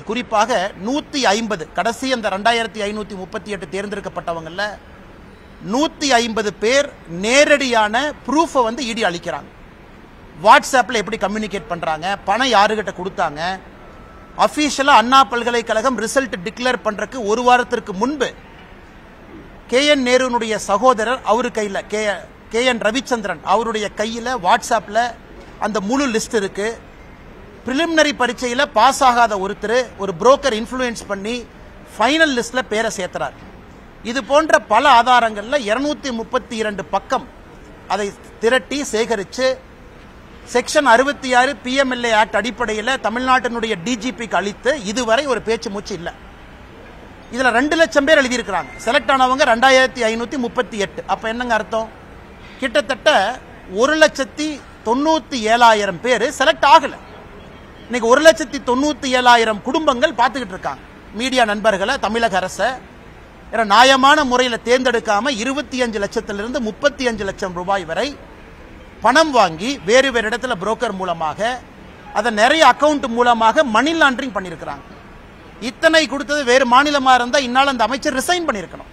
குறிப்பாக 150 கடைசி அந்த 2538 தேர்ந்தெடுக்கப்பட்டவங்கள 150 பேர் நேரடியான ப்ரூஃபை வந்து இடி அளிக்கிறாங்க. வாட்ஸ்அப்பில் எப்படி கம்யூனிகேட் பண்ணுறாங்க, பணம் யாருக்கிட்ட கொடுத்தாங்க, அஃபீஷியலாக அண்ணா பல்கலைக்கழகம் ரிசல்ட் டிக்ளேர் பண்ணுறதுக்கு ஒரு வாரத்திற்கு முன்பு KN நேருனுடைய சகோதரர் அவரு கையில் KN ரவிச்சந்திரன் அவருடைய கையில் வாட்ஸ்அப்பில் அந்த முழு லிஸ்ட் இருக்கு. பிரிலிமினரி பரீட்சையில் பாஸ் ஆகாத ஒருத்தர் ஒரு புரோக்கர் இன்ஃப்ளூயன்ஸ் பண்ணி ஃபைனல் லிஸ்ட்டில் பேரை சேர்த்துறார். இது போன்ற பல ஆதாரங்களில் 232 பக்கம் அதை திரட்டி சேகரித்து செக்ஷன் 66 PMLA ஆக்ட் அடிப்படையில் தமிழ்நாட்டினுடைய DGPக்கு அளித்து இதுவரை ஒரு பேச்சு மூச்சு இல்லை. இதில் 2 லட்சம் பேர் எழுதியிருக்கிறாங்க. செலக்ட் ஆனவங்க 2538. அப்போ என்னங்க அர்த்தம்? கிட்டத்தட்ட 1,97,000 பேர் செலக்ட் ஆகலை. இன்னைக்கு 1,97,000 குடும்பங்கள் பார்த்துக்கிட்டு இருக்காங்க. மீடியா நண்பர்களை தமிழக அரசை நியாயமான முறையில் தேர்ந்தெடுக்காம 25 லட்சத்திலிருந்து 35 லட்சம் ரூபாய் வரை பணம் வாங்கி வேறு வேறு இடத்துல புரோக்கர் மூலமாக அதை நிறைய அக்கவுண்ட் மூலமாக மணி லாண்டரிங் பண்ணியிருக்கிறாங்க. இத்தனை கொடுத்தது வேறு மாநிலமாக இருந்தால் இந்நாள் அந்த அமைச்சர் ரிசைன் பண்ணியிருக்கணும்.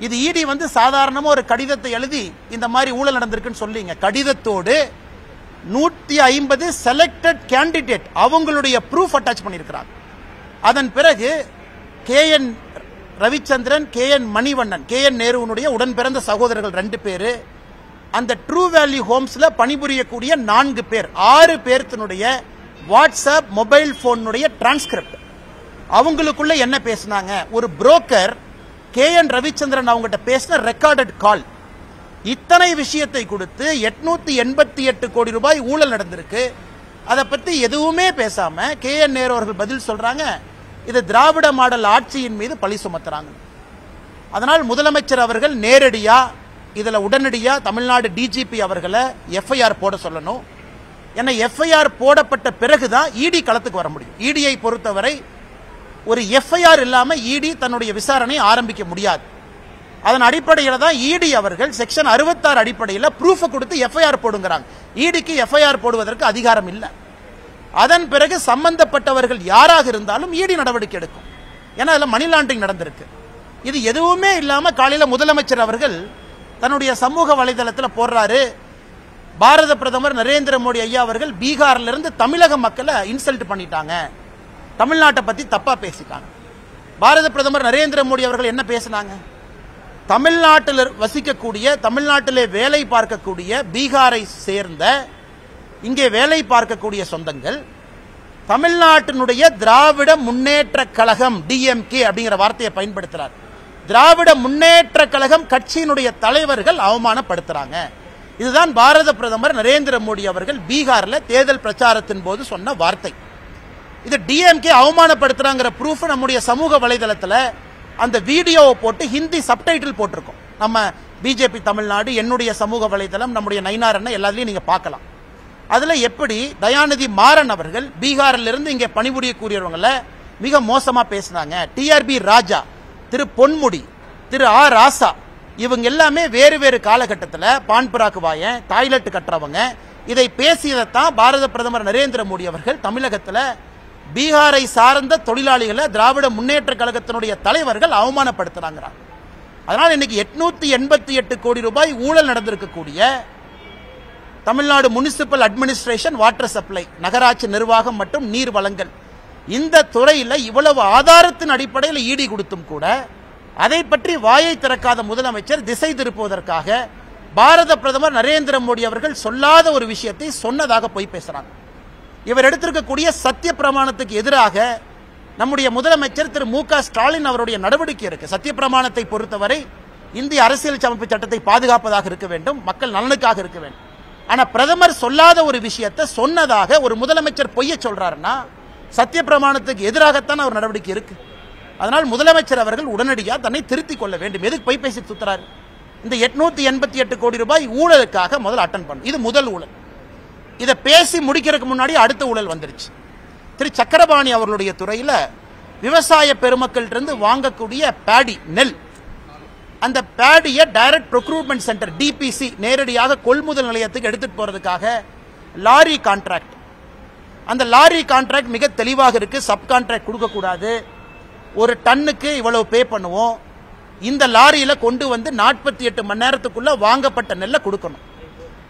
இது இடி வந்து சாதாரணமாக ஒரு கடிதத்தை எழுதி இந்த மாதிரி ஊழல் நடந்திருக்குன்னு சொல்லிங்க. கடிதத்தோடு 150 செலக்டட் கேண்டிடேட் அவங்களுடைய ப்ரூஃப் அட்டாச் பண்ணியிருக்கிறாங்க. அதன் பிறகு KN Ravichandran, KN Manivannan, KN நேருனுடைய உடன் பிறந்த சகோதரர்கள் 2 பேர், அந்த ட்ரூ வேல்யூ ஹோம்ஸ்ல பணிபுரியக்கூடிய 4 பேர், 6 பேர்த்தினுடைய வாட்ஸ்அப் மொபைல் போனுடைய டிரான்ஸ்கிரிப்ட் அவங்களுக்குள்ள என்ன பேசினாங்க, ஒரு புரோக்கர் KN ரவிச்சந்திரன் அவங்ககிட்ட பேசின ரெக்கார்டட் கால், இத்தனை விஷயத்தை கொடுத்து 888 கோடி ரூபாய் ஊழல் நடந்திருக்கு. அதை பத்தி எதுவுமே பேசாம KN நேரு அவர்கள் பதில் சொல்றாங்க, இது திராவிட மாடல் ஆட்சியின் மீது பழி சுமத்துறாங்க. அதனால் முதலமைச்சர் அவர்கள் நேரடியா இதுல உடனடியா தமிழ்நாடு DGP அவர்களை FIR போட சொல்லணும். ஏன்னா FIR போடப்பட்ட பிறகுதான் ED களத்துக்கு வர முடியும். EDயை பொறுத்தவரை ஒரு FIR இல்லாம ED தன்னுடைய விசாரணை ஆரம்பிக்க முடியாது. அதன் அடிப்படையில் தான் ED அவர்கள் செக்ஷன் 66 அடிப்படையில் ப்ரூஃப் கொடுத்து FIR போடுங்கிறாங்க. EDக்கு FIR போடுவதற்கு அதிகாரம் இல்லை. அதன் பிறகு சம்பந்தப்பட்டவர்கள் யாராக இருந்தாலும் ED நடவடிக்கை எடுக்கும். ஏன்னா அதில் மணி லாண்டரிங் நடந்திருக்கு. இது எதுவுமே இல்லாம காலையில் முதலமைச்சர் அவர்கள் தன்னுடைய சமூக வலைதளத்தில் போடுறாரு, பாரத பிரதமர் நரேந்திர மோடி ஐயா அவர்கள் பீகார்ல இருந்து தமிழக மக்களை இன்சல்ட் பண்ணிட்டாங்க, தமிழ்நாட்டை பத்தி தப்பா பேசிட்டாங்க. பாரத பிரதமர் நரேந்திர மோடி அவர்கள் என்ன பேசினாங்க, தமிழ்நாட்டில் வசிக்கக்கூடிய, தமிழ்நாட்டிலே வேலை பார்க்கக்கூடிய பீகாரை சேர்ந்த இங்கே வேலை பார்க்கக்கூடிய சொந்தங்கள் தமிழ்நாட்டினுடைய திராவிட முன்னேற்ற கழகம் DMK அப்படிங்கிற வார்த்தையை பயன்படுத்துறார். திராவிட முன்னேற்ற கழகம் கட்சியினுடைய தலைவர்கள் அவமானப்படுத்துறாங்க. இதுதான் பாரத பிரதமர் நரேந்திர மோடி அவர்கள் பீகார்ல தேர்தல் பிரச்சாரத்தின் போது சொன்ன வார்த்தை. இது DMK அவமானப்படுத்துறாங்கிற ப்ரூஃப் நம்முடைய சமூக வலைதளத்தில் அந்த வீடியோவை போட்டு ஹிந்தி சப்டைட்டில் போட்டிருக்கோம். நம்ம BJP தமிழ்நாடு, என்னுடைய சமூக வலைதளம், நம்முடைய நயினார் அண்ணன் எல்லாத்துலயும் நீங்க பார்க்கலாம். அதுல எப்படி தயாநிதி மாறன் அவர்கள் பீகாரில் இருந்து இங்கே பணிபுரியக்கூடியவங்கள மிக மோசமா பேசினாங்க. TRB ராஜா, திரு பொன்முடி, திரு ராசா, இவங்க எல்லாமே வேறு வேறு காலகட்டத்தில் பான்புராக்கு வாயன், டாய்லெட் கட்டுறவங்க, இதை பேசியதைத்தான் பாரத பிரதமர் நரேந்திர மோடி அவர்கள் தமிழகத்தில் பீகாரை சார்ந்த தொழிலாளிகளை திராவிட முன்னேற்ற கழகத்தினுடைய தலைவர்கள் அவமானப்படுத்துறாங்க. அதனால் இன்னைக்கு 888 கோடி ரூபாய் ஊழல் நடந்திருக்கக்கூடிய Tamil Nadu municipal administration, water supply, நகராட்சி நிர்வாகம் மற்றும் நீர் வழங்கல், இந்த துறையில் இவ்வளவு ஆதாரத்தின் அடிப்படையில் ED கொடுத்தும் கூட அதை பற்றி வாயை திறக்காத முதலமைச்சர் திசை திருப்புவதற்காக பாரத பிரதமர் நரேந்திர மோடி அவர்கள் சொல்லாத ஒரு விஷயத்தை சொன்னதாக போய் பேசுறாங்க. இவர் எடுத்திருக்கக்கூடிய சத்திய பிரமாணத்துக்கு எதிராக நம்முடைய முதலமைச்சர் திரு MK ஸ்டாலின் அவருடைய நடவடிக்கை இருக்கு. சத்திய பிரமாணத்தை பொறுத்தவரை இந்திய அரசியல் அமைப்பு சட்டத்தை பாதுகாப்பதாக இருக்க வேண்டும், மக்கள் நலனுக்காக இருக்க வேண்டும். ஆனா பிரதமர் சொல்லாத ஒரு விஷயத்தை சொன்னதாக ஒரு முதலமைச்சர் பொய்ய சொல்றாருன்னா சத்திய பிரமாணத்துக்கு எதிராகத்தான் அவர் நடவடிக்கை இருக்கு. அதனால் முதலமைச்சர் அவர்கள் உடனடியாக தன்னை திருத்திக் கொள்ள வேண்டும். எதுக்கு பொய் பேசி சுத்துறாரு? இந்த 888 கோடி ரூபாய் ஊழலுக்காக முதல் அட்டன் பண்ணு. இது முதல் ஊழல். இதை பேசி முடிக்கிறதுக்கு முன்னாடி அடுத்த ஊழல் வந்துருச்சு. திரு சக்கரபாணி அவர்களுடைய துறையில விவசாய பெருமக்கள் இருந்து வாங்கக்கூடிய பேடி, நெல், அந்த பேடியை டைரக்ட் ப்ரொக்யூர்மெண்ட் சென்டர் DPC நேரடியாக கொள்முதல் நிலையத்துக்கு எடுத்துட்டு போறதுக்காக லாரி கான்ட்ராக்ட் அந்த லாரி கான்ட்ராக்ட் மிக தெளிவாக இருக்கு. சப் கான்ட்ராக்ட் கொடுக்க கூடாது, ஒரு டன்னுக்கு இவ்வளவு பே பண்ணுவோம், இந்த லாரியில கொண்டு வந்து 48 மணி நேரத்துக்குள்ள வாங்கப்பட்ட நெல்லை கொடுக்கணும்.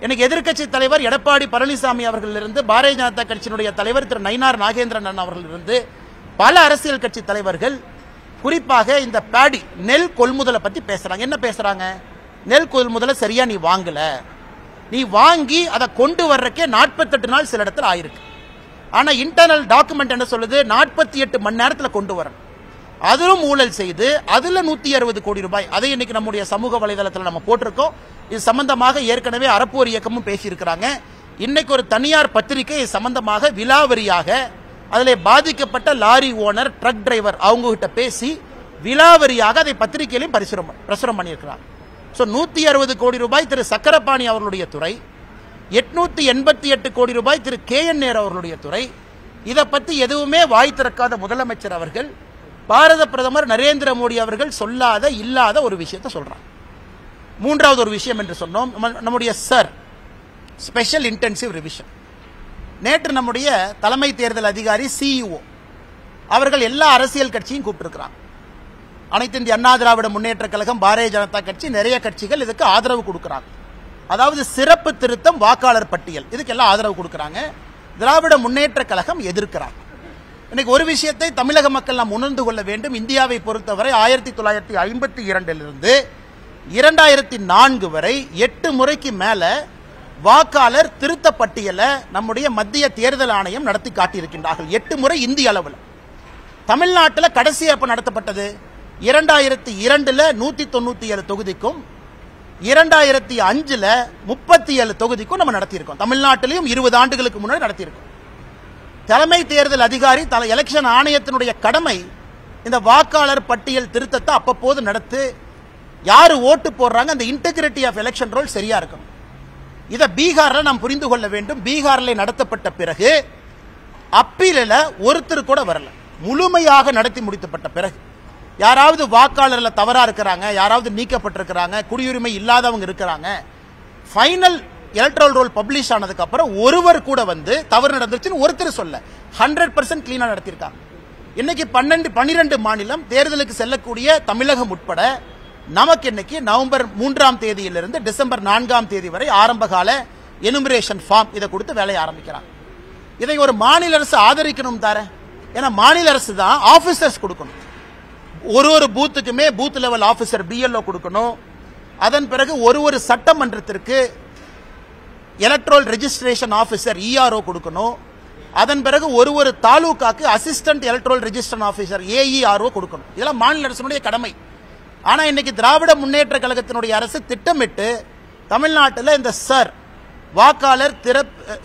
எனக்கு எதிர்க்கட்சி தலைவர் எடப்பாடி பழனிசாமி அவர்களிலிருந்து பாரதிய ஜனதா கட்சியினுடைய தலைவர் திரு நயினார் நாகேந்திரன் அவர்களிலிருந்து பல அரசியல் கட்சி தலைவர்கள் குறிப்பாக இந்த பேடி நெல் கொள்முதலை பத்தி பேசுறாங்க. என்ன பேசுறாங்க? நெல் கொள்முதலை சரியா நீ வாங்கல, நீ வாங்கி அதை கொண்டு வர்றக்கே 48 நாள் சில இடத்துல ஆயிருக்கு. ஆனா இன்டர்னல் டாக்குமெண்ட் என்ன சொல்லுது? 48 மணி நேரத்தில் கொண்டு வரணும். அதிலும் ஊழல் செய்து அதுல 160 கோடி ரூபாய். அதை இன்னைக்கு நம்முடைய சமூக வலைதளத்தில் நம்ம போட்டிருக்கோம். இது சம்பந்தமாக ஏற்கனவே அறப்போர் இயக்கமும் பேசியிருக்கிறாங்க. இன்னைக்கு ஒரு தனியார் பத்திரிகை இது சம்பந்தமாக விலாவரியாக அதில் பாதிக்கப்பட்ட லாரி ஓனர், ட்ரக் டிரைவர் அவங்க கிட்ட பேசி விலாவரியாக அதை பத்திரிகையிலும் பிரசுரம் பண்ணியிருக்கிறாங்க. 160 கோடி ரூபாய் திரு சக்கரபாணி அவர்களுடைய துறை, 888 கோடி ரூபாய் திரு KN நேரு அவர்களுடைய துறை. இதை பத்தி எதுவுமே வாய் திறக்காத முதலமைச்சர் அவர்கள், பாரத பிரதமர் நரேந்திர மோடி அவர்கள் சொல்லாத இல்லாத ஒரு விஷயத்தை சொல்றாங்க. மூன்றாவது ஒரு விஷயம் என்று சொன்னோம், நம்முடைய சார் ஸ்பெஷல் இன்டென்சிவ் ரிவிஷன். நேற்று நம்முடைய தலைமை தேர்தல் அதிகாரி CEO அவர்கள் எல்லா அரசியல் கட்சியும் கூப்பிட்டிருக்கிறாங்க. அனைத்து இந்திய அண்ணா திராவிட முன்னேற்ற கழகம், பாரதிய ஜனதா கட்சி, நிறைய கட்சிகள் இதுக்கு ஆதரவு கொடுக்கிறாங்க. அதாவது சிறப்பு திருத்தம் வாக்காளர் பட்டியல், இதுக்கு எல்லாம் ஆதரவு கொடுக்கிறாங்க. திராவிட முன்னேற்ற கழகம் எதிர்க்கிறாங்க. இன்னைக்கு ஒரு விஷயத்தை தமிழக மக்கள் நாம் உணர்ந்து கொள்ள வேண்டும். இந்தியாவை பொறுத்தவரை 1952 2004 வரை 8 முறைக்கு மேல வாக்காளர் திருத்த பட்டியலை நம்முடைய மத்திய தேர்தல் ஆணையம் நடத்தி காட்டியிருக்கின்றார்கள். 8 முறை இந்திய அளவில். தமிழ்நாட்டில் கடைசி எப்ப நடத்தப்பட்டது? 2002 197 தொகுதிக்கும் 2005 37 தொகுதிக்கும் நம்ம நடத்தியிருக்கோம். தமிழ்நாட்டிலையும் 20 ஆண்டுகளுக்கு முன்னாடி நடத்தியிருக்கோம். தலைமை தேர்தல் அதிகாரி, எலெக்ஷன் ஆணையத்தினுடைய கடமை இந்த வாக்காளர் பட்டியல் திருத்தத்தை அப்பப்போது நடத்து, யாரு ஓட்டு போடுறாங்க, அந்த இன்டெகிரிட்டி ஆஃப் எலெக்ஷன் ரோல் சரியா இருக்கணும். இதை பீகார்ல நாம் புரிந்து கொள்ள வேண்டும். பீகாரில் நடத்தப்பட்ட பிறகு அப்பீலில் ஒருத்தர் கூட வரல. முழுமையாக நடத்தி முடிக்கப்பட்ட பிறகு யாராவது வாக்காளர்ல தவறா இருக்கிறாங்க, யாராவது நீக்கப்பட்டிருக்கிறாங்க, குடியுரிமை இல்லாதவங்க இருக்கிறாங்க, ஃபைனல் எலக்ட்ரல் ரோல் பப்ளிஷ் ஆனதுக்கு அப்புறம் ஒருவர் கூட வந்து தவறு நடந்துச்சுன்னு ஒருத்தர் சொல்ல 100% கிளீனா நடத்தியிருக்காங்க. இன்னைக்கு 12 மாநிலம் தேர்தலுக்கு செல்லக்கூடிய தமிழகம் உட்பட நமக்கு இன்னைக்கு நவம்பர் 3ஆம் தேதியிலிருந்து டிசம்பர் 4ஆம் தேதி வரை ஆரம்பகால எனுமரேஷன் ஃபார்ம் இதை கொடுத்து வேலையை ஆரம்பிக்கிறாங்க. இதை ஒரு மாநில அரசு ஆதரிக்கணும் தார. ஏன்னா மாநில அரசு தான் ஆபீசர்ஸ் கொடுக்கணும். ஒரு பூத்துக்குமே பூத் லெவல் ஆபீசர் BLO கொடுக்கணும். அதன் பிறகு ஒரு சட்டமன்றத்திற்கு எலக்ட்ரல் ரெஜிஸ்ட்ரேஷன் ஆபீசர் ERO கொடுக்கணும். அதன் பிறகு ஒரு தாலுகாக்கு assistant electoral registration officer AERO கொடுக்கணும். இதெல்லாம் மாநில அரசுடைய கடமை. ஆனா இன்னைக்கு திராவிட முன்னேற்ற கழகத்தினுடைய அரசு திட்டமிட்டு தமிழ்நாட்டில் இந்த சார் வாக்காளர்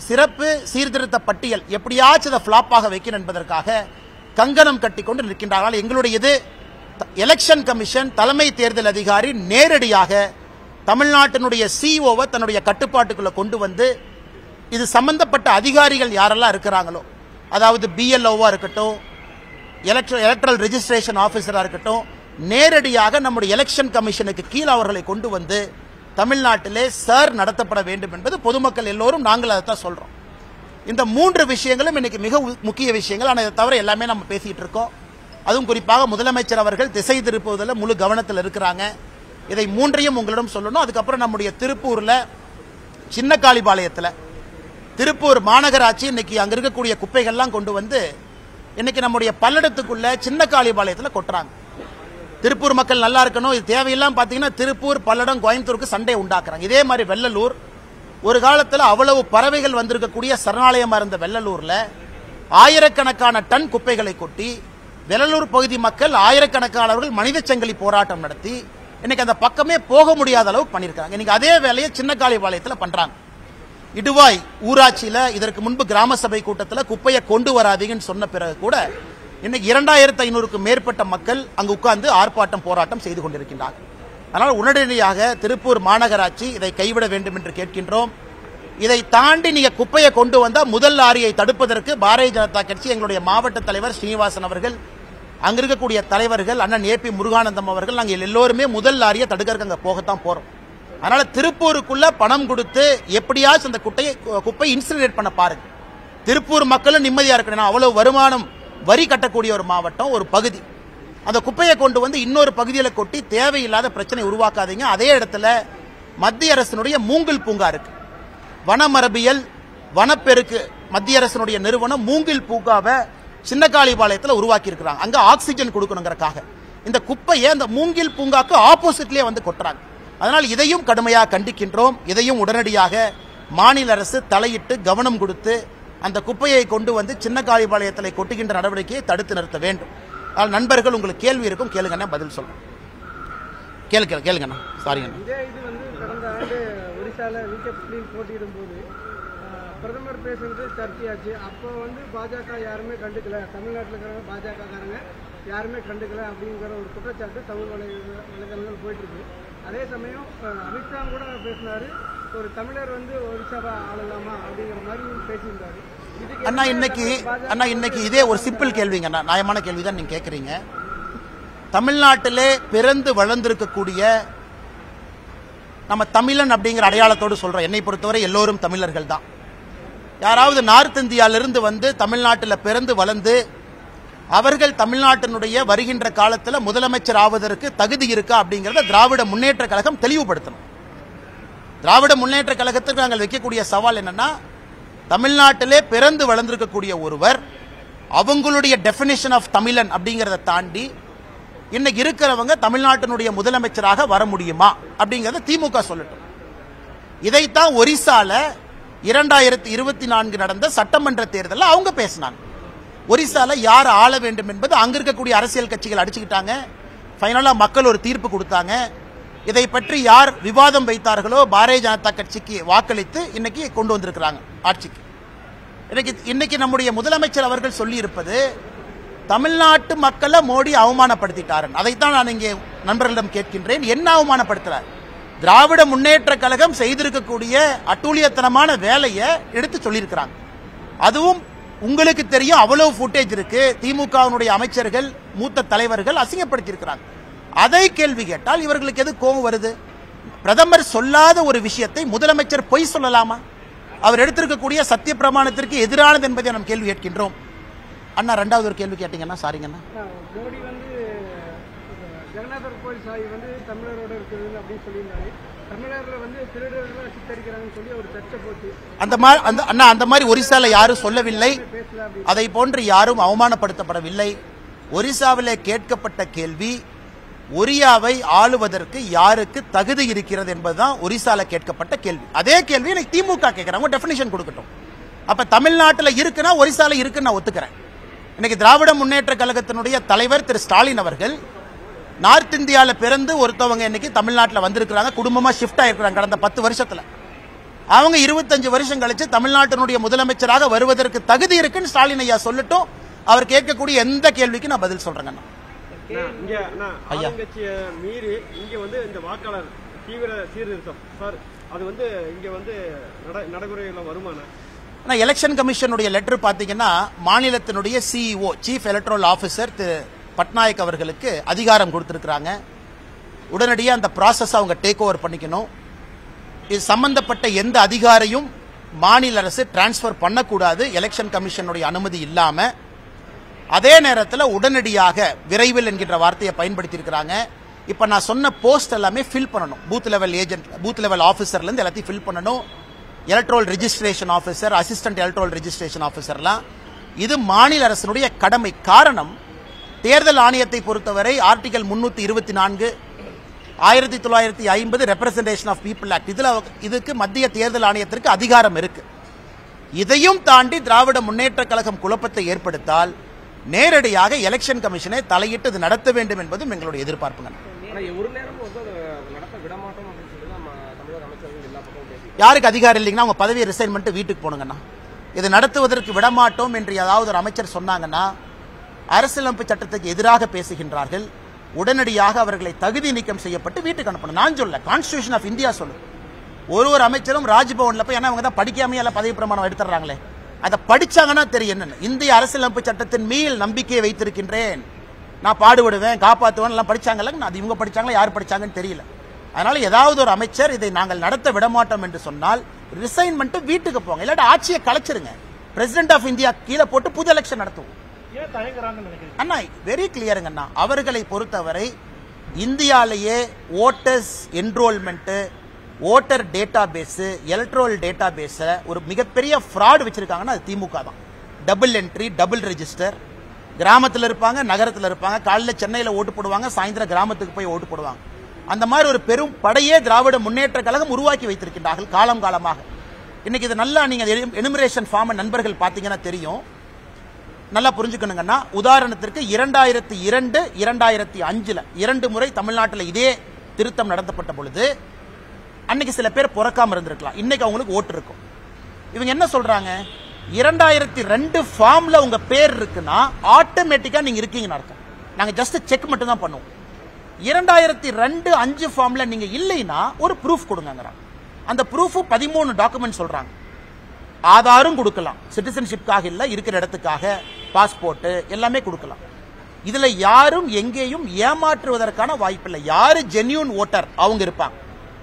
சிறப்பு சீர்திருத்த பட்டியல் எப்படியாச்சும் அதை ஃபிளாப்பாக வைக்கணும் என்பதற்காக கங்கணம் கட்டிக்கொண்டு நிற்கின்றார்கள். எங்களுடையது எலெக்ஷன் கமிஷன் தலைமை தேர்தல் அதிகாரி நேரடியாக தமிழ்நாட்டினுடைய COவை தன்னுடைய கட்டுப்பாட்டுக்குள்ள கொண்டு வந்து இது சம்பந்தப்பட்ட அதிகாரிகள் யாரெல்லாம் இருக்கிறாங்களோ, அதாவது BLOவா இருக்கட்டும், எலக்ட்ரல் ரெஜிஸ்ட்ரேஷன் ஆபீசரா இருக்கட்டும், நேரடியாக நம்முடைய எலெக்ஷன் கமிஷனுக்கு கீழே அவர்களை கொண்டு வந்து தமிழ்நாட்டிலே சார் நடத்தப்பட வேண்டும் என்பது பொதுமக்கள் எல்லோரும் நாங்கள் அதைத்தான் சொல்றோம். இந்த 3 விஷயங்களும் இன்னைக்கு மிக முக்கிய விஷயங்கள். ஆனால் இதை தவிர எல்லாமே நம்ம பேசிட்டு இருக்கோம். அதுவும் குறிப்பாக முதலமைச்சர் அவர்கள் திசை திருப்புவதில் முழு கவனத்தில் இருக்கிறாங்க. இதை 3ஐயும் உங்களிடம் சொல்லணும். அதுக்கப்புறம் நம்முடைய திருப்பூர்ல சின்ன காளிபாளையத்தில் திருப்பூர் மாநகராட்சி இன்னைக்கு அங்க இருக்கக்கூடிய குப்பைகள்லாம் கொண்டு வந்து இன்னைக்கு நம்முடைய பல்லடத்துக்குள்ள சின்ன காளிபாளையத்தில் கொட்டுறாங்க. திருப்பூர் மக்கள் நல்லா இருக்கணும். இது தேவையெல்லாம் பாத்தீங்கன்னா திருப்பூர், பல்லடம், கோயம்புத்தூருக்கு சண்டை உண்டாக்குறாங்க. இதே மாதிரி வெள்ளலூர் ஒரு காலத்தில் அவ்வளவு பறவைகள் வந்திருக்கக்கூடிய சரணாலயமா இருந்த வெள்ளலூர்ல ஆயிரக்கணக்கான டன் குப்பைகளை கொட்டி வெள்ளலூர் பகுதி மக்கள் ஆயிரக்கணக்கானவர்கள் மனித சங்கிலி போராட்டம் நடத்தி இன்னைக்கு அந்த பக்கமே போக முடியாத அளவுக்கு பண்ணிருக்காங்க. இன்னைக்கு அதே வேலையை சின்ன காளிபாளையத்தில் பண்றாங்க. இடுவாய் ஊராட்சியில இதற்கு முன்பு கிராம சபை கூட்டத்தில் குப்பையை கொண்டு வராதீங்கன்னு சொன்ன பிறகு கூட இன்னைக்கு 2500க்கும் மேற்பட்ட மக்கள் அங்கு உட்கார்ந்து ஆர்ப்பாட்டம் போராட்டம் செய்து கொண்டிருக்கின்றார்கள். அதனால் உடனடியாக திருப்பூர் மாநகராட்சி இதை கைவிட வேண்டும் என்று கேட்கின்றோம். இதை தாண்டி நீங்க குப்பையை கொண்டு வந்தா முதல் லாரியை தடுப்பதற்கு பாரதிய ஜனதா கட்சி எங்களுடைய மாவட்ட தலைவர் ஸ்ரீனிவாசன் அவர்கள், அங்க இருக்கக்கூடிய தலைவர்கள் அண்ணன் AP முருகானந்தம் அவர்கள், நாங்கள் எல்லோருமே முதல் லாரியை தடுக்கிறதுக்கு அங்க போகத்தான் போறோம். அதனால திருப்பூருக்குள்ள பணம் கொடுத்து எப்படியாச்சும் அந்த குப்பை இன்சினரேட் பண்ண பாருங்க. திருப்பூர் மக்களும் நிம்மதியா இருக்கணும். அவ்வளவு வருமானம் வரி கட்டக்கூடிய ஒரு மாவட்டம், ஒரு பகுதி. அந்த குப்பையை கொண்டு வந்து இன்னொரு பகுதியில் கொட்டி தேவையில்லாத பிரச்சனை உருவாக்காதீங்க. அதே இடத்துல மத்திய அரசினுடைய மூங்கில் பூங்கா இருக்கு. வனமரபியல் வனப்பெருக்கு மத்திய அரசினுடைய நிறுவனம் மூங்கில் பூங்காவை சின்னக்காளிபாளையத்தில் உருவாக்கி இருக்கிறாங்க. அங்க ஆக்சிஜன் கொடுக்கணுங்கிறக்காக இந்த குப்பையை அந்த மூங்கில் பூங்காக்கு ஆப்போசிட்லயே வந்து கொட்டுறாங்க. அதனால் இதையும் கடுமையாக கண்டிக்கின்றோம். இதையும் உடனடியாக மாநில அரசு தலையிட்டு கவனம் கொடுத்து அந்த குப்பையை கொண்டு வந்து சின்னக்காளிபாளையத்தில் கொட்டுகின்ற நடவடிக்கையை தடுத்து நிறுத்த வேண்டும். நண்பர்கள் உங்களுக்கு கேள்வி இருக்கும், கேளுங்கண்ணா, பதில் சொல்லுங்க. கேளுங்கண்ணா. சாரிங்கண்ணா. இதே இது வந்து கடந்த ஆண்டு ஒரிசால விகேபி போட்டியிடும் போது பிரதமர் பேசுறது சர்ச்சையாச்சு. அப்போ வந்து பாஜக யாருமே கண்டுக்கல, தமிழ்நாட்டில் இருக்கிற பாஜக காரங்க யாருமே கண்டுக்கல அப்படிங்கிற ஒரு குற்றச்சாட்டு தமிழ் வலைதளங்கள் போயிட்டு இருக்கு. அதே சமயம் அமித்ஷா கூட பேசினாரு, ஒரு தமிழர் வந்து ஒரிசாவை ஆளலாமா அப்படிங்கிற மாதிரி பேசியிருந்தாரு. அண்ணா இன்னைக்கு இதே ஒரு சிம்பிள் கேள்விங்க, நியாயமான கேள்விதான் நீங்க கேட்கறீங்க. தமிழ்நாட்டிலே பிறந்து வளர்ந்திருக்கக்கூடிய நம்ம தமிழன் அப்படிங்கிற அடையாளத்தோடு சொல்றோம். என்னை பொறுத்தவரை எல்லோரும் தமிழர்கள் தான். யாராவது நார்த் இந்தியாவிலிருந்து வந்து தமிழ்நாட்டில் பிறந்து வளர்ந்து அவர்கள் தமிழ்நாட்டினுடைய வருகின்ற காலத்தில் முதலமைச்சர் ஆவதற்கு தகுதி இருக்கா அப்படிங்கறத திராவிட முன்னேற்ற கழகம் தெளிவுபடுத்தணும். திராவிட முன்னேற்ற கழகத்திற்கு நாங்கள் வைக்கக்கூடிய சவால் என்னன்னா, தமிழ்நாட்டிலே பிறந்து வளர்ந்திருக்கக்கூடிய ஒருவர் அவங்களுடைய டெபினிஷன் ஆஃப் தமிழன் அப்படிங்கறத தாண்டி இன்னைக்கு இருக்கிறவங்க தமிழ்நாட்டினுடைய முதலமைச்சராக வர முடியுமா அப்படிங்கறத திமுக சொல்லட்டும். இதைத்தான் ஒரிசால 2024 நடந்த சட்டமன்ற தேர்தலில் அவங்க பேசினாங்க. ஒரிசால யார் ஆள வேண்டும் என்பது அங்க இருக்கக்கூடிய அரசியல் கட்சிகள் அடிச்சுக்கிட்டாங்க. ஃபைனலா மக்கள் ஒரு தீர்ப்பு கொடுத்தாங்க. இதை பற்றி யார் விவாதம் வைத்தார்களோ பாரதிய ஜனதா கட்சிக்கு வாக்களித்து இன்னைக்கு கொண்டு வந்திருக்கிறாங்க ஆட்சிக்கு. இன்னைக்கு நம்முடைய முதலமைச்சர் அவர்கள் சொல்லி இருப்பது, தமிழ்நாட்டு மக்களை மோடி அவமானப்படுத்திட்டார். அதைத்தான் நான் இங்கே நண்பர்களிடம் கேட்கின்றேன். என்ன அவமானப்படுத்துறார்? திராவிட முன்னேற்ற கழகம் செய்திருக்கக்கூடிய அட்டூழியத்தனமான வேலையை எடுத்து சொல்லியிருக்கிறாங்க. அதுவும் உங்களுக்கு தெரியும், அவ்வளவு ஃபுட்டேஜ் இருக்கு. திமுகவினுடைய அமைச்சர்கள், மூத்த தலைவர்கள் அசிங்கப்படுத்தி இருக்கிறாங்க. அதை கேள்வி கேட்டால் இவர்களுக்கு எது கோபம் வருது? பிரதமர் சொல்லாத ஒரு விஷயத்தை முதலமைச்சர் பொய் சொல்லலாமா? அவர் எடுத்திருக்கக்கூடிய சத்திய பிரமாணத்திற்கு எதிரானது என்பதை நாம் கேள்வி கேட்கின்றோம். அண்ணா, ரெண்டாவது ஒரு கேள்வி கேட்டீங்கன்னா. சாரிங்கண்ணா. மோடி வந்து ஜெகநாதர் கோயில் சாய் வந்து தமிழரோட இருக்குது அப்படின்னு சொல்லியிருந்தாரு. தமிழர்ல வந்து திருடர்கள் சித்தரிக்கிறாங்கன்னு சொல்லி ஒரு சர்ச்சை போச்சு. அந்த மாதிரி ஒரிசால யாரும் சொல்லவில்லை. அதை போன்று யாரும் அவமானப்படுத்தப்படவில்லை. ஒரிசாவிலே கேட்கப்பட்ட கேள்வி, ஒரியாவை ஆளுவதற்கு யாருக்கு தகுதி இருக்கிறது என்பதுதான் ஒரிசால கேட்கப்பட்ட கேள்வி. அதே கேள்வி இன்னைக்கு திமுக கேட்கிறாங்க. டெபினிஷன் கொடுக்கட்டும். அப்ப தமிழ்நாட்டில் இருக்குன்னா ஒரிசால இருக்குன்னு நான் ஒத்துக்கிறேன். இன்னைக்கு திராவிட முன்னேற்ற கழகத்தினுடைய தலைவர் திரு ஸ்டாலின் அவர்கள் நார்த் இந்தியாவில் பிறந்து ஒருத்தவங்க இன்னைக்கு தமிழ்நாட்டில் வந்திருக்கிறாங்க, குடும்பமா ஷிஃப்ட் ஆயிருக்கிறாங்க கடந்த 10 வருஷத்துல. அவங்க 25 வருஷம் கழிச்சு தமிழ்நாட்டினுடைய முதலமைச்சராக வருவதற்கு தகுதி இருக்குன்னு ஸ்டாலின் ஐயா சொல்லட்டும். அவர் கேட்கக்கூடிய எந்த கேள்விக்கு நான் பதில் சொல்றேங்க. ஆளுங்கட்சியை மீறி இங்க வந்து இந்த வாக்காளர் தீவிர சீர்திருத்தம் சார், அது வந்து இங்க வந்து நடைமுறையில் வருமான எலெக்ஷன் கமிஷனுடைய லெட்டர் பாத்தீங்கன்னா, மாநிலத்தினுடைய சிஇஓ சீஃப் எலக்ட்ரல் ஆபிசர் திரு பட்நாயக் அவர்களுக்கு அதிகாரம் கொடுத்திருக்கிறாங்க. உடனடியாக அந்த ப்ராசஸ் அவங்க டேக் ஓவர் பண்ணிக்கணும். இது சம்பந்தப்பட்ட எந்த அதிகாரியும் மாநில அரசு டிரான்ஸ்பர் பண்ணக்கூடாது எலெக்ஷன் கமிஷனுடைய அனுமதி இல்லாம. அதே நேரத்தில் உடனடியாக விரைவில் என்கின்ற வார்த்தையை பயன்படுத்தி இருக்கிறாங்க. இப்ப நான் சொன்ன போஸ்ட் எல்லாமே ஃபில் பண்ணணும். Booth level agent, booth level ஆபீசர்ல இருந்து எல்லாத்தையும் ஃபில் பண்ணணும். Electoral registration officer, assistant electoral registration ஆபீசர்லாம் இது மாநில அரசினுடைய கடமை. காரணம், தேர்தல் ஆணையத்தை பொறுத்தவரை article 324 1950 representation of people act, இதுக்கு மத்திய தேர்தல் ஆணையத்திற்கு அதிகாரம் இருக்கு. இதையும் தாண்டி திராவிட முன்னேற்ற கழகம் குழப்பத்தை ஏற்படுத்தால் நேரடியாக எலெக்ஷன் கமிஷனை தலையிட்டு இது நடத்த வேண்டும் என்பதும் எங்களுடைய எதிர்பார்ப்புங்க. யாருக்கு அதிகாரம் இல்லைங்கன்னா அவங்க பதவியை ரிசைன் பண்ணிட்டு வீட்டுக்கு போனுங்கண்ணா. இது நடத்துவதற்கு விடமாட்டோம் என்று ஏதாவது ஒரு அமைச்சர் சொன்னாங்கன்னா அரசியலமைப்பு சட்டத்துக்கு எதிராக பேசுகின்றார்கள். உடனடியாக அவர்களை தகுதி நீக்கம் செய்யப்பட்டு வீட்டுக்கு அனுப்பணும். நான் சொல்ல, கான்ஸ்டிடியூஷன் ஆஃப் இந்தியா சொல்லு. ஒரு அமைச்சரும் ராஜ்பவன்ல போய், ஏன்னா அவங்க தான் படிக்காமையே எல்லாம் பதவி பிரமாணம் எடுத்துறாங்களே, அதை படிச்சாங்கன்னா தெரியும் என்னன்னு. இந்திய அரசியலமைப்பு சட்டத்தின் மீது நம்பிக்கையை வைத்திருக்கின்றேன், நான் பாடுபடுவேன், காப்பாற்றுவேன் எல்லாம் படிச்சாங்கல்ல. அது இவங்க படிச்சாங்களா யார் படிச்சாங்கன்னு தெரியல. அதனால ஏதாவது ஒரு அமைச்சர் இதை நாங்கள் நடத்த விடமாட்டோம் என்று சொன்னால் ரிசைன் பண்ணிட்டு வீட்டுக்கு போங்க, இல்லாட்டி ஆட்சியை கலைச்சிருங்க. பிரசிடென்ட் ஆஃப் இந்தியா கீழே போட்டு புது எலெக்ஷன் நடத்துவோம். அண்ணா வெரி கிளியருங்க அண்ணா. அவர்களை பொறுத்தவரை இந்தியாலேயே voters enrolment, voter data base, electoral data பேஸ ஒரு மிகப்பெரிய ஃப்ராட் வச்சிருக்காங்கன்னா அது திமுக தான். Double entry, double register. கிராமத்தில் இருப்பாங்க, நகரத்தில் இருப்பாங்க. காலையில் சென்னையில் ஓட்டு போடுவாங்க, சாயந்தரம் கிராமத்துக்கு போய் ஓட்டு போடுவாங்க. அந்த மாதிரி ஒரு பெரும் படையே திராவிட முன்னேற்ற கழகம் உருவாக்கி வைத்திருக்கின்றார்கள் காலம் காலமாக. இன்னைக்கு இது நல்லா நீங்க எனுமரேஷன் ஃபார்ம் நண்பர்கள் பாத்தீங்கன்னா தெரியும். நல்லா புரிஞ்சுக்கணுங்கன்னா, உதாரணத்திற்கு 2002, 2005 2 முறை தமிழ்நாட்டில் இதே திருத்தம் நடத்தப்பட்ட பொழுது அன்னைக்கு சில பேர் பிறக்காம இருந்திருக்கலாம், இன்னைக்கு அவங்களுக்கு ஓட்டு இருக்கும். இவங்க என்ன சொல்றாங்க, 2002 ஃபார்ம்ல உங்க பேர் இருக்குன்னா ஆட்டோமேட்டிக்கா நீங்க இருக்கீங்கன்னு அர்த்தம். நாங்க ஜஸ்ட் செக் மட்டும் தான் பண்ணுவோம். 2002 5 ஃபார்ம்ல நீங்க இல்லைன்னா ஒரு ப்ரூஃப் கொடுங்க. அந்த ப்ரூஃப் 13 டாக்குமெண்ட் சொல்றாங்க. ஆதாரும் கொடுக்கலாம், சிட்டிசன்ஷிப்காக இல்ல, இருக்கிற இடத்துக்காக, பாஸ்போர்ட் எல்லாமே கொடுக்கலாம். இதுல யாரும் எங்கேயும் ஏமாற்றுவதற்கான வாய்ப்பில்லை. யாரு ஜென்யூன் ஓட்டர் அவங்க இருப்பாங்க.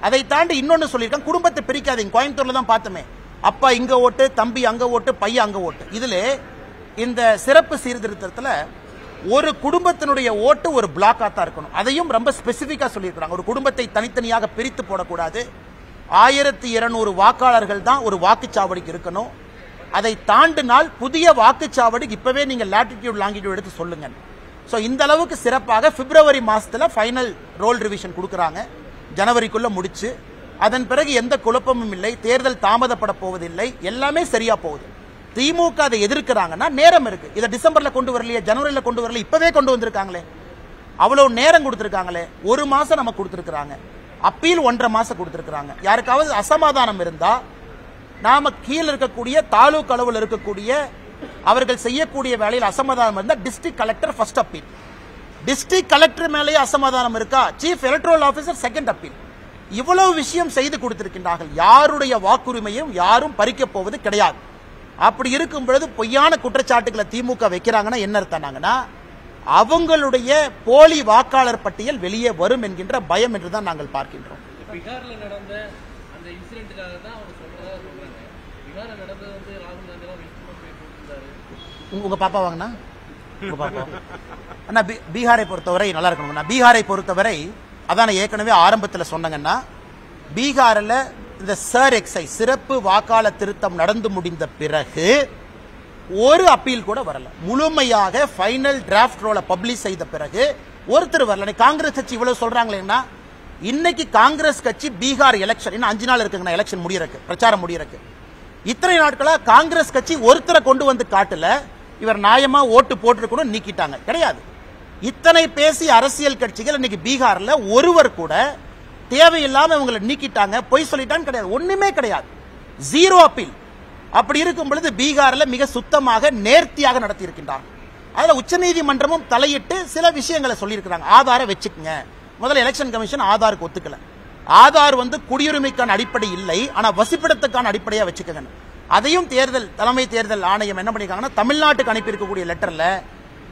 அதை தாண்டி இன்னொன்னு சொல்லியிருக்காங்க, குடும்பத்தை பிரிக்காதீங்க. கோயம்புத்தூர்ல தான் பார்த்தோமே, அப்பா இங்க ஓட்டு, தம்பி அங்க ஓட்டு, பையன் அங்க ஓட்டு. இதுல இந்த சிறப்பு சீர்திருத்தத்துல ஒரு குடும்பத்தினுடைய ஓட்டு ஒரு பிளாக்கா தான் இருக்கணும். அதையும் ரொம்ப ஸ்பெசிபிக்கா சொல்லியிருக்காங்க. ஒரு குடும்பத்தை தனித்தனியாக பிரித்து போடக்கூடாது. 1200 வாக்காளர்கள் தான் ஒரு வாக்குச்சாவடிக்கு இருக்கணும். அதை தாண்டினால் புதிய வாக்குச்சாவடி இப்பவே நீங்க லாட்டிடியூட் லாங்கிடியூட் எடுத்து சொல்லுங்க. சோ இந்த அளவுக்கு சிறப்பாக பிப்ரவரி மாசத்துல ஃபைனல் ரோல் ரிவிஷன் கொடுக்கறாங்க. ஜனவரிக்குள்ள முடிச்சு, அதன் பிறகு எந்த குழப்பமும் இல்லை, தேர்தல் தாமதப்பட போவதில்லை, எல்லாமே சரியா போகுது. திமுக அதை எதிர்க்கிறாங்கன்னா நேரம் இருக்கு. இதை டிசம்பர்ல கொண்டு வரலையே, ஜனவரியில கொண்டு வரல, இப்பவே கொண்டு வந்திருக்காங்களே. அவ்வளவு நேரம் கொடுத்திருக்காங்களே. 1 மாசம் நம்ம கொடுத்திருக்காங்க. அப்பீல் 1.5 மாசம் கொடுத்திருக்காங்க. யாருக்காவது அசமாதானம் இருந்தா நாம கீழே இருக்கக்கூடிய தாலுக் அளவில் இருக்கக்கூடிய அவர்கள் செய்யக்கூடிய வேலையில் அசமாதானம் இருந்தா district collector first appeal. District collector மேலேயே அசமாதானம் இருக்கா, chief electoral officer second appeal. இவ்வளவு விஷயம் செய்து கொடுத்திருக்கின்றார்கள். யாருடைய வாக்குரிமையும் யாரும் பறிக்க போவது கிடையாது. அப்படி இருக்கும் பொழுது பொய்யான குற்றச்சாட்டுகளை திமுக வைக்கிறாங்கன்னா என்ன அர்த்தம்னா, அவங்களுடைய போலி வாக்காளர் பட்டியல் வெளியே வரும் என்கின்ற பயம் என்றுதான் நாங்கள் பார்க்கின்றோம். பீகார்ல நடந்த அந்த இன்சிடென்ட்காக தான் அவங்க சொல்றதா சொல்றாங்க. பீகார்ல நடந்தது வந்து ராகுல் காந்தி தான் போட்டிருந்தாரு. உங்க பாப்பா வாங்கண்ணா, உங்க பாப்பா அண்ணா. பீகாரை பொறுத்தவரை நல்லா இருக்கணும்னா, பீகாரை பொறுத்தவரை அதான் ஏற்கனவே ஆரம்பத்தில் சொன்னாங்கன்னா, பீகாரில் இந்த சர் எக்ஸைஸ் சிறப்பு வாக்காளர் திருத்தம் நடந்து முடிந்த பிறகு ஒரு அப்பீல் கூட வரல. முழுமையாக ஃபைனல் டிராஃப்ட் ரோல பப்ளிஷ் செய்த பிறகு ஒருத்தர் வரல. காங்கிரஸ் கட்சி இவ்வளவு சொல்றாங்களேன்னா, இன்னைக்கு காங்கிரஸ் கட்சி பீகார் எலெக்ஷன் இன்னும் 5 நாள் இருக்குங்க, எலெக்ஷன் முடியறக்கு, பிரச்சாரம் முடியறக்கு. இத்தனை நாட்களா காங்கிரஸ் கட்சி ஒருத்தரை கொண்டு வந்து காட்டல, இவர் நியாயமா ஓட்டு போட்டிருக்கணும் நீக்கிட்டாங்க. கிடையாது. இத்தனை பேசி அரசியல் கட்சிகள் இன்னைக்கு பீகார்ல ஒருவர் கூட தேவையில்லாம இவங்களை நீக்கிட்டாங்க, பொய் சொல்லிட்டான்னு கிடையாது. ஒண்ணுமே கிடையாது. Zero appeal. அப்படி இருக்கும் பொழுது பீகார்ல மிக சுத்தமாக நேர்த்தியாக நடத்தி இருக்கின்றார். அதுல உச்சநீதிமன்றமும் தலையிட்டு சில விஷயங்களை சொல்லியிருக்கிறாங்க. ஆதார வச்சுக்கங்க. முதல்ல எலெக்ஷன் கமிஷன் ஆதாருக்கு ஒத்துக்கல. ஆதார் வந்து குடியுரிமைக்கான அடிப்படை இல்லை, ஆனா வசிப்பிடத்துக்கான அடிப்படையா வச்சுக்கங்க. அதையும் தலைமை தேர்தல் ஆணையம் என்ன பண்ணிருக்காங்கன்னா, தமிழ்நாட்டுக்கு அனுப்பி இருக்கக்கூடிய லெட்டர்ல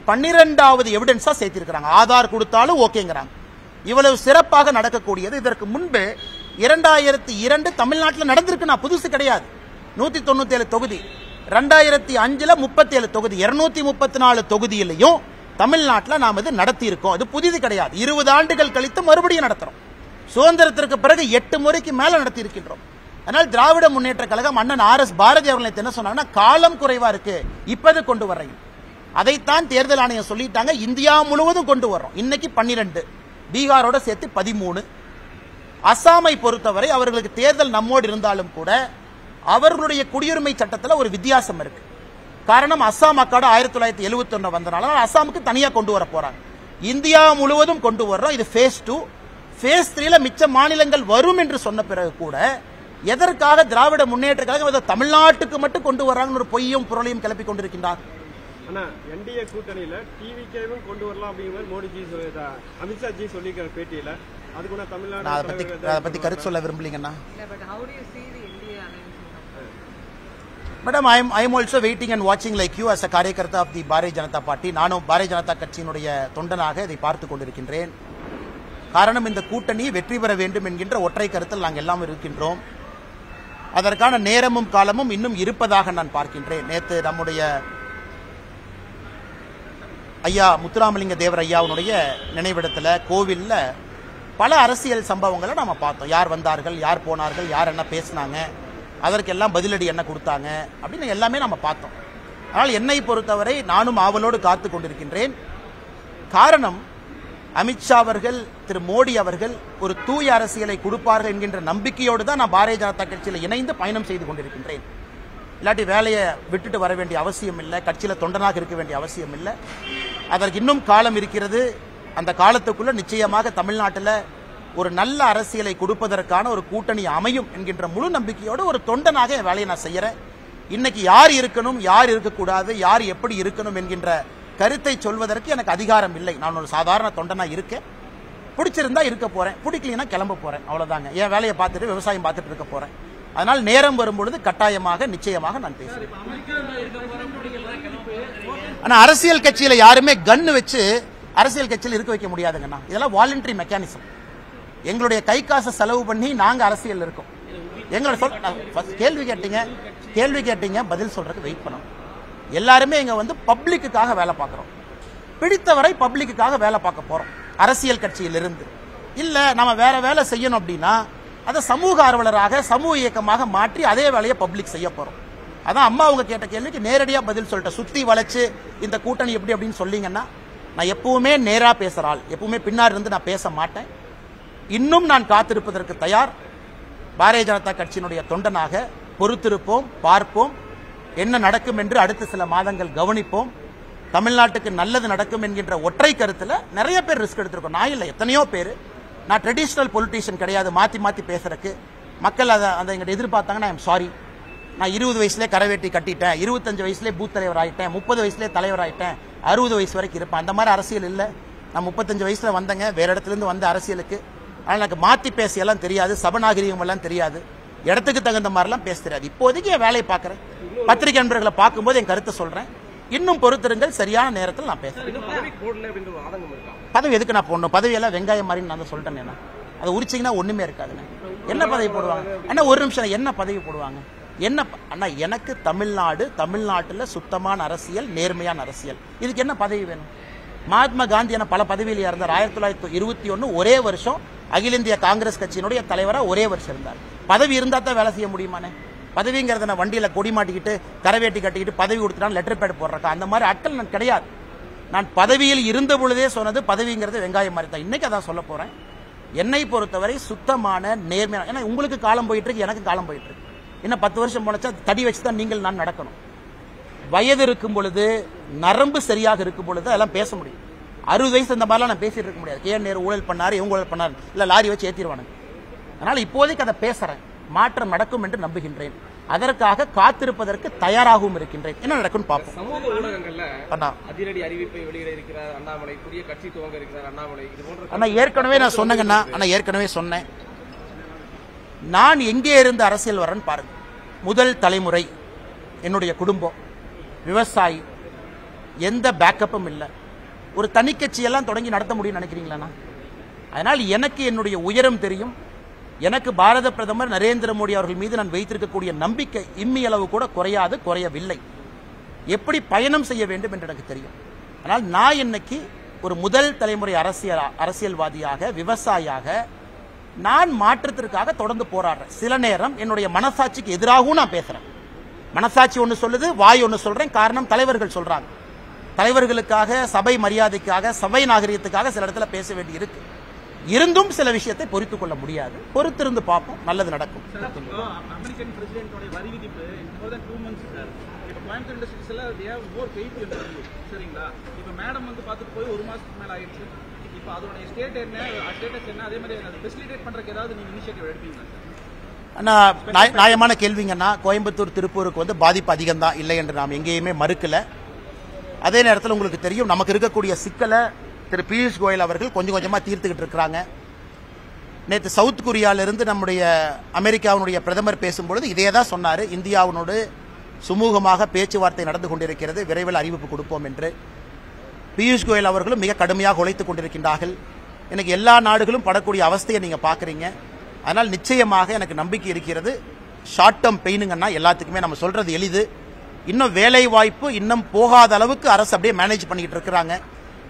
12வது எவிடன்ஸா சேர்த்திருக்கிறாங்க. ஆதார் கொடுத்தாலும் ஓகேங்கிறாங்க. இவ்வளவு சிறப்பாக நடக்கக்கூடியது இதற்கு முன்பு 2002 தமிழ்நாட்டில் நடந்திருக்கு. புதுசு கிடையாது. 197 தொகுதி, 2005 37 தொகுதி, 234 தொகுதியிலையும் தமிழ்நாட்டில் நாம் இது நடத்தி இருக்கோம். அது புதிது கிடையாது. 20 ஆண்டுகள் கழித்து மறுபடியும் நடத்துறோம். சுதந்திரத்திற்கு பிறகு 8 முறைக்கு மேல நடத்தி இருக்கின்றோம். அதனால் திராவிட முன்னேற்ற கழகம் அண்ணன் RS பாரதி அவர்கள் என்ன சொன்னாங்கன்னா, காலம் குறைவா இருக்கு, இப்பது கொண்டு வர்றீங்க. அதைத்தான் தேர்தல் ஆணையம் சொல்லிட்டாங்க. இந்தியா முழுவதும் கொண்டு வர்றோம். இன்னைக்கு 12, பீகாரோட சேர்த்து 13. அசாமை பொறுத்தவரை அவர்களுக்கு தேர்தல் நம்மோடு இருந்தாலும் கூட அவர்களுடைய குடியுரிமை சட்டத்தில் ஒரு வித்தியாசம் இருக்கு. காரணம், அசாம் அக்காடு 1971 வந்தனால அசாமுக்கு தனியா கொண்டு வர போறாங்க. இந்தியா முழுவதும் கொண்டு வர்றோம். இது ஃபேஸ் 2. ஃபேஸ் 3ல மிச்ச மாநிலங்கள் வரும் என்று சொன்ன பிறகு கூட எதற்காக திராவிட முன்னேற்ற கழகம் தமிழ்நாட்டுக்கு மட்டும் கொண்டு வர்றாங்கன்னு ஒரு பொய்யும் புரளையும் கிளப்பி கொண்டிருக்கின்றார். ஆனா என்டிஏ கூட்டணியில டிவிகேவும் கொண்டு வரலாம் அப்படிங்கிற மோடிஜி அமித்ஷா ஜி சொல்லிக்கிற பேட்டியில அதுக்குள்ள தமிழ்நாடு அதை பத்தி கருத்து சொல்ல விரும்பலீங்கன்னா, madam, I am also waiting and வாட்சிங் like you as a karyakarta of the Bharatiya Janata party. நானும் பாரதிய ஜனதா கட்சியினுடைய தொண்டனாக இதை பார்த்துக் கொண்டிருக்கின்றேன். காரணம், இந்த கூட்டணி வெற்றி பெற வேண்டும் என்கின்ற ஒற்றை கருத்தில் நாங்கள் எல்லாம் இருக்கின்றோம். அதற்கான நேரமும் காலமும் இன்னும் இருப்பதாக நான் பார்க்கின்றேன். நேற்று நம்முடைய ஐயா முத்துராமலிங்க தேவர் ஐயாவுடைய நினைவிடத்தில் கோவிலில் பல அரசியல் சம்பவங்களை நம்ம பார்த்தோம். யார் வந்தார்கள், யார் போனார்கள், யார் என்ன பேசினாங்க, அதற்கெல்லாம் பதிலடி என்ன கொடுத்தாங்க அப்படின்னு எல்லாமே நம்ம பார்த்தோம். ஆனால் என்னை பொறுத்தவரை நானும் ஆவலோடு காத்து கொண்டிருக்கின்றேன். காரணம், அமித்ஷா அவர்கள், திரு மோடி அவர்கள் ஒரு தூய அரசியலை கொடுப்பார்கள் என்கின்ற நம்பிக்கையோடு தான் நான் பாரதிய ஜனதா கட்சியில் இணைந்து பயணம் செய்து கொண்டிருக்கின்றேன். இல்லாட்டி வேலையை விட்டுட்டு வர வேண்டிய அவசியம் இல்லை, கட்சியில் தொண்டனாக இருக்க வேண்டிய அவசியம் இல்லை. அதற்கு இன்னும் காலம் இருக்கிறது. அந்த காலத்துக்குள்ள நிச்சயமாக தமிழ்நாட்டில் ஒரு நல்ல அரசியலை கொடுப்பதற்கான ஒரு கூட்டணி அமையும் என்கின்ற முழு நம்பிக்கையோடு ஒரு தொண்டனாக என் வேலையை நான் செய்யறேன். இன்னைக்கு யார் இருக்கணும், யார் இருக்கக்கூடாது, யார் எப்படி இருக்கணும் என்கின்ற கருத்தை சொல்வதற்கு எனக்கு அதிகாரம் இல்லை. நான் ஒரு சாதாரண தொண்டனா இருக்கேன். பிடிச்சிருந்தா இருக்க போறேன், பிடிக்கலனா கிளம்ப போறேன், அவ்வளவுதாங்க. என் வேலையை பார்த்துட்டு விவசாயம் பார்த்துட்டு இருக்க போறேன். அதனால் நேரம் வரும்பொழுது கட்டாயமாக நிச்சயமாக நான் பேசுவேன். ஆனா அரசியல் கட்சியில யாருமே கன்னு வச்சு அரசியல் கட்சியில் இருக்க வைக்க முடியாதுங்கண்ணா. இதெல்லாம் வாலண்டரி மெக்கானிசம். எங்களுடைய கை காசை செலவு பண்ணி நாங்க அரசியல் இருக்கோம். எங்களோட கேள்வி கேட்டீங்க பதில் சொல்றதுக்கு வெயிட் பண்ணோம். எல்லாருமே இங்க வந்து பப்ளிக்குக்காக வேலை பார்க்கிறோம். பிடித்தவரை பப்ளிக்குக்காக வேலை பார்க்க போறோம். அரசியல் கட்சியிலிருந்து இல்ல நம்ம வேற வேலை செய்யணும் அப்படின்னா அதை சமூக ஆர்வலராக, சமூக இயக்கமாக மாற்றி அதே வேலையை பப்ளிக் செய்ய போறோம். அதான் அம்மா அவங்க கேட்ட கேள்விக்கு நேரடியா பதில் சொல்லிட்டேன். சுத்தி வளைச்சு இந்த கூட்டணி எப்படி அப்படின்னு சொல்லீங்கன்னா, நான் எப்பவுமே நேரா பேசுறாள், எப்பவுமே பின்னாடி இருந்து நான் பேச மாட்டேன். இன்னும் நான் காத்திருப்பதற்கு தயார். பாரதிய ஜனதா கட்சியினுடைய தொண்டனாக பொறுத்திருப்போம், பார்ப்போம். என்ன நடக்கும் என்று அடுத்த சில மாதங்கள் கவனிப்போம். தமிழ்நாட்டுக்கு நல்லது நடக்கும் என்கின்ற ஒற்றை கருத்துல நிறைய பேர் ரிஸ்க் எடுத்திருக்கோம். நான் இல்லை, எத்தனையோ பேர். நான் ட்ரெடிஷனல் பொலிட்டீஷியன் கிடையாது. மாத்தி மாத்தி பேசுறதுக்கு மக்கள் அதை எங்கிட்ட எதிர்பார்த்தாங்கன்னா ஐ எம் சாரி. நான் 20 வயசுலேயே கரவேட்டி கட்டிட்டேன், 25 வயசுலேயே பூத் தலைவர் ஆயிட்டேன், 30 வயசுலேயே தலைவர் ஆயிட்டேன், 60 வயசு வரைக்கும் இருப்பேன். அந்த மாதிரி அரசியல் இல்லை. நான் 35 வயசுல வந்தேங்க, வேற இடத்துல இருந்து வந்த அரசியலுக்கு. ஆனால் எனக்கு மாத்தி பேசியெல்லாம் தெரியாது, சபநாகரிகம் எல்லாம் தெரியாது, இடத்துக்கு தகுந்த மாதிரிலாம் பேச தெரியாது. இப்போதைக்கு என் வேலையை பார்க்கறேன். பத்திரிகை நண்பர்களை பார்க்கும்போது என் கருத்தை சொல்றேன். இன்னும் பொறுத்திருங்கள், சரியான நேரத்தில் நான் பேசுறேன். பதவி எதுக்கு நான் போடணும்? பதவியெல்லாம் வெங்காயம் மாதிரி நான் சொல்லிட்டேன். என்ன அதை உரிச்சிங்கன்னா ஒண்ணுமே இருக்காதுங்க. என்ன பதவி போடுவாங்க அண்ணா? ஒரு நிமிஷம், என்ன பதவி போடுவாங்க? என்ன அண்ணா, எனக்கு தமிழ்நாட்டில் சுத்தமான அரசியல், நேர்மையான அரசியல். இதுக்கு என்ன பதவி வேணும்? மகாத்மா காந்தி என பல பதவியில் இருந்தார். 1921 ஒரே வருஷம் அகில இந்திய காங்கிரஸ் கட்சியினுடைய தலைவரா ஒரே வருஷம் இருந்தார். பதவி இருந்தா தான் வேலை செய்ய முடியுமானே? பதவிங்கிறத நான் வண்டியில கொடி மாட்டிக்கிட்டு கரவேட்டி கட்டிக்கிட்டு பதவி கொடுத்துட்டான் லெட்டர் பேட் போடுறக்கா? அந்த மாதிரி ஆட்கள் நான் கிடையாது. நான் பதவியில் இருந்த பொழுதே சொன்னது பதவிங்கிறது வெங்காயம் மாதிரி தான். இன்னைக்கு அதான் சொல்ல போறேன். என்னை பொறுத்தவரை சுத்தமான நேர்மையான, ஏன்னா உங்களுக்கு காலம் போயிட்டு இருக்கு, எனக்கு காலம் போயிட்டு இருக்கு. இன்னும் 10 வருஷம் போனச்சா தடி வச்சுதான் நீங்கள் நான் நடக்கணும். வயது இருக்கும் பொழுது, நரம்பு சரியாக இருக்கும் பொழுது அதெல்லாம் பேச முடியும். 60 வயசு இந்த மாதிரிலாம் நான் பேசிட்டு இருக்க முடியாது. நேரு ஊழல் பண்ணாரு, இவங்க ஊழல் பண்ணாரு, இல்ல லாரி வச்சு ஏத்திடுவானுங்க. அதனால இப்போதைக்கு அதை பேசுறேன். மாற்றம் நடக்கும் என்று நம்புகின்றேன். அதற்காக காத்திருப்பதற்கு தயாராகவும் இருக்கின்றேன். என்ன நடக்கும் பார்ப்போம். சமூக ஊடகங்கள்ல அதிரடி அறிவிப்பை வெளியிட இருக்கிறார் அண்ணாமலை, புதிய கட்சி துவங்க இருக்கிறார் அண்ணாமலை. இது போன்ற ஏற்கனவே நான் சொன்னேங்கன்னா, ஏற்கனவே சொன்னேன், நான் எங்கே இருந்து அரசியல் வரேன்னு பாருங்க. முதல் தலைமுறை, என்னுடைய குடும்பம் விவசாயி, எந்த பேக்கப்பும் இல்லை. ஒரு தனி கட்சியெல்லாம் தொடங்கி நடத்த முடியும்னு நினைக்கிறீங்களா? அதனால் எனக்கு என்னுடைய உயரம் தெரியும். எனக்கு பாரத பிரதமர் நரேந்திர மோடி அவர்கள் மீது நான் வைத்திருக்கக்கூடிய நம்பிக்கை இம்மி அளவு கூட குறையாது, குறையவில்லை. எப்படி பயணம் செய்ய வேண்டும் என்று எனக்கு தெரியும். ஆனால் நான் இன்னைக்கு ஒரு முதல் தலைமுறை அரசியல்வாதியாக, விவசாயியாக நான் மாற்றத்திற்காக தொடர்ந்து போராடுறேன். சில நேரம் என்னுடைய மனசாட்சிக்கு எதிராகவும் நான் பேசுறேன். மனசாட்சி ஒன்று சொல்லுது, வாய் ஒன்று சொல்றேன். காரணம், தலைவர்கள் சொல்றாங்க. தலைவர்களுக்காக, சபை மரியாதைக்காக, சபை நாகரிகத்துக்காக சில இடத்துல பேச வேண்டி இருக்கு. இருந்தும் சில விஷயத்தை பொறுத்துக் கொள்ள முடியாது. பொறுத்திருந்து பார்ப்போம், நல்லது நடக்கும். அமெரிக்கன் பிரசிடென்ட்டோட வரி விதிப்பு more than 2 months சார். இப்போ Coimbatore இண்டஸ்ட்ரீஸ்ல they have more weight in the சரிங்களா? இப்போ மேடம் வந்து பார்த்துட்டு போய் 1 மாசத்துக்கு மேல ஆயிடுச்சு. இப்போ அதோட ஸ்டேட்டஸ் என்ன, அதே மாதிரி அதை ஃபெசிலிட்டேட் பண்றதுக்கு ஏதாவது நீங்க இனிஷியேட்டிவ் எடுப்பீங்களா? அண்ணா, நியாயமான கேள்விங்கன்னா, கோயம்புத்தூர் திருப்பூருக்கு வந்து பாதிப்பு அதிகம் தான், இல்லை என்று நாம் எங்கேயுமே மறுக்கல. அதே நேரத்தில் உங்களுக்கு தெரியும், நமக்கு இருக்கக்கூடிய சிக்கலை திரு பியூஷ் கோயல் அவர்கள் கொஞ்சம் கொஞ்சமா தீர்த்துக்கிட்டு இருக்கிறாங்க. நேற்று சவுத் கொரியாவிலிருந்து நம்முடைய அமெரிக்காவினுடைய பிரதமர் பேசும்பொழுது இதே தான் சொன்னார். இந்தியாவினோடு சுமூகமாக பேச்சுவார்த்தை நடந்து கொண்டிருக்கிறது, விரைவில் அறிவிப்பு கொடுப்போம் என்று. பியூஷ் கோயல் அவர்களும் மிக கடுமையாக உழைத்துக் கொண்டிருக்கின்றார்கள். எனக்கு எல்லா நாடுகளும் படக்கூடிய அவஸ்தையை நீங்க பாக்குறீங்க. அதனால் நிச்சயமாக எனக்கு நம்பிக்கை இருக்கிறது. ஷார்ட் டேர்ம் பெயினுங்கன்னா எல்லாத்துக்குமே நம்ம சொல்றது எளிது. இன்னும் வேலை வாய்ப்பு இன்னும் போகாத அளவுக்கு அரசு அப்படியே மேனேஜ் பண்ணிட்டு இருக்கிறாங்க.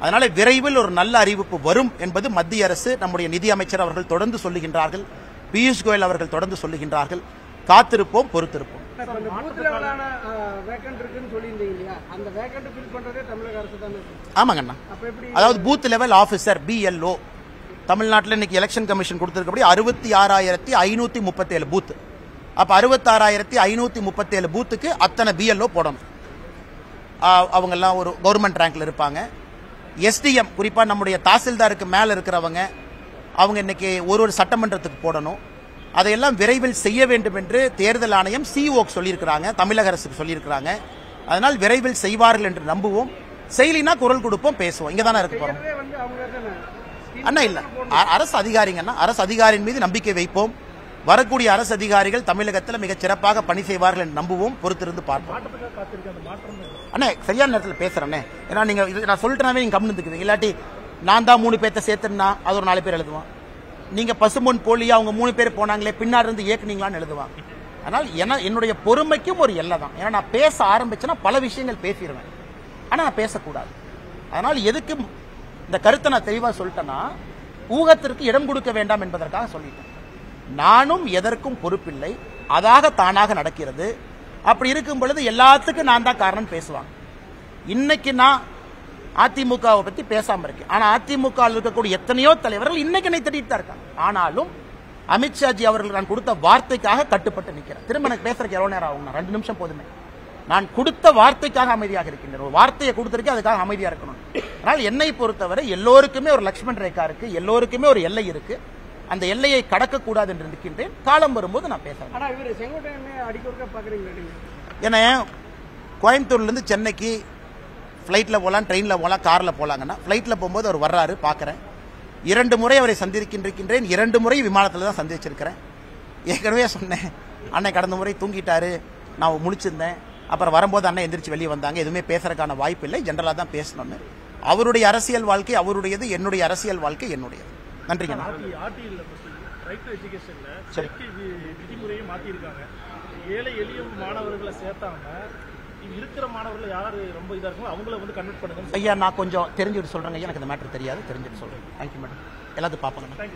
அதனால விரைவில் ஒரு நல்ல அறிவிப்பு வரும் என்பது மத்திய அரசு, நம்முடைய நிதி அமைச்சர் அவர்கள் தொடர்ந்து சொல்லுகின்றார்கள், பியூஷ் கோயல் அவர்கள் தொடர்ந்து சொல்லுகின்றார்கள். காத்திருப்போம், பொறுத்திருப்போம். பூத் லெவலான வேக்கன்ட் இருக்குன்னு சொல்லியிருந்தீங்க இல்லையா, அந்த வேக்கன்ட் ஃபில் பண்றதே தமிழக அரசு தானே. ஆமாங்கண்ணா. அப்ப எப்படி அதாவது பூத் லெவல் ஆபீசர் BLO தமிழ்நாட்டில் இன்னைக்கு எலெக்ஷன் கமிஷன் கொடுத்திருக்கபடி 66,537 பூத். அப்ப 66,537 பூத்துக்கு அத்தனை BLO போடணும். அவங்க எல்லாம் ஒரு கவர்மெண்ட் ரேங்க்ல இருப்பாங்க. SDM குறிப்பா நம்முடைய தாசில்தாருக்கு மேல இருக்கிறவங்க அவங்க இன்னைக்கு ஒரு சட்டமன்றத்துக்கு போடணும். அதையெல்லாம் விரைவில் செய்ய வேண்டும் என்று தேர்தல் ஆணையம் சிஓக்கு சொல்லியிருக்கிறாங்க, தமிழக அரசுக்கு சொல்லியிருக்கிறாங்க. அதனால் விரைவில் செய்வார்கள் என்று நம்புவோம். செயலினா குரல் கொடுப்போம், பேசுவோம். இங்க தானே இருக்க போறோம் வந்து அவங்க தானே அண்ணா. இல்ல, அரசு அதிகாரிங்கன்னா அரசு அதிகாரியின் மீது நம்பிக்கை வைப்போம். வரக்கூடிய அரசு அதிகாரிகள் தமிழகத்தில் மிகச் சிறப்பாக பணி செய்வார்கள் என்று நம்புவோம். பொறுத்திருந்து பார்ப்போம். அண்ணே சரியான நேரத்தில் பேசுறேன்னே. ஏன்னா நீங்க நான் சொல்லிட்டேனாவே நீங்க கம்முந்துக்குவீங்க. இல்லாட்டி நான் தான் 3 பேர்த்த சேர்த்துனா அது ஒரு 4 பேர் எழுதுவான். நீங்க பசும்பொன் போலியா அவங்க 3 பேர் போனாங்களே பின்னாடி இருந்து இயக்குனீங்களான்னு எழுதுவாங்க. அதனால் என்னுடைய பொறுமைக்கும் ஒரு எல்லை தான். ஏன்னா நான் பேச ஆரம்பிச்சேன்னா பல விஷயங்கள் பேசிடுவேன். ஆனா நான் பேசக்கூடாது. அதனால் எதுக்கு இந்த கருத்தை நான் தெளிவா சொல்லிட்டேன்னா, ஊகத்திற்கு இடம் கொடுக்க வேண்டாம் என்பதற்காக சொல்லிட்டேன். நானும் எதற்கும் பொறுப்பில்லை, அதாக தானாக நடக்கிறது. அப்படி இருக்கும் பொழுது எல்லாத்துக்கும் நான் தான் காரணம் பேசுவாங்க. இன்னைக்கு நான் அதிமுகவை பத்தி பேசாம இருக்கேன். ஆனா அதிமுக இருக்கக்கூடிய எத்தனையோ தலைவர்கள் இன்னைக்கு என்னை திட்டிட்டு தான் இருக்காங்க. ஆனாலும் அமித்ஷாஜி அவர்கள் நான் கொடுத்த வார்த்தைக்காக கட்டுப்பட்டு நிற்கிறேன். திரும்ப எனக்கு பேசுறதுக்கு எவ்வளவு நேரம் ஆகும்? 2 நிமிஷம் போதுமே. நான் கொடுத்த வார்த்தைக்காக அமைதியாக இருக்கின்றேன். ஒரு வார்த்தையை கொடுத்திருக்கேன், அதுக்காக அமைதியா இருக்கணும். ஆனால் என்னை பொறுத்தவரை எல்லோருக்குமே ஒரு லக்ஷ்மண் ரேகா இருக்கு, எல்லோருக்குமே ஒரு எல்லை இருக்கு. அந்த எல்லையை கடக்கக்கூடாது என்று இருக்கின்றேன். காலம் வரும்போது நான் பேசுறேன். ஆனா இவரு செங்கோட்டையனே அடிக்கொடுக்க பாக்குறீங்களா நீங்க? ஏன்னா கோயம்புத்தூர்ல இருந்து சென்னைக்கு ஃபிளைட்ல போகலாம், ட்ரெயின்ல போகலாம், கார்ல போலாங்கன்னா ஃபிளைட்ல போகும்போது அவர் வர்றாரு, பாக்குறேன். 2 முறை அவரை சந்திருக்கின்றேன். 2 முறை விமானத்தில் தான் சந்திச்சிருக்கிறேன். ஏற்கனவே சொன்னேன், அண்ணன் கடந்த முறை தூங்கிட்டாரு, நான் முழிச்சிருந்தேன். அப்புறம் வரும்போது அண்ணன் எந்திரிச்சு வெளியே வந்தாங்க. எதுவுமே பேசுறதுக்கான வாய்ப்பு இல்லை, ஜெனரலா தான் பேசணும்னு. அவருடைய அரசியல் வாழ்க்கை அவருடையது, என்னுடைய அரசியல் வாழ்க்கை என்னுடையது. நன்றிங்க. விதிமுறையை மாத்திருக்காங்க. ஏழை எளிய மாணவர்களை சேர்த்தாம இருக்கிற மாணவர்கள் யாரு ரொம்ப இதா இருக்கும் அவங்கள வந்து கன்வெர்ட் பண்ணுங்க. ஐயா நான் கொஞ்சம் தெரிஞ்சுட்டு சொல்றேங்க. எனக்கு இந்த மேட்டர் தெரியாது, தெரிஞ்சுட்டு சொல்றேன். Thank you madam. எல்லாத்தையும் பாப்போங்க.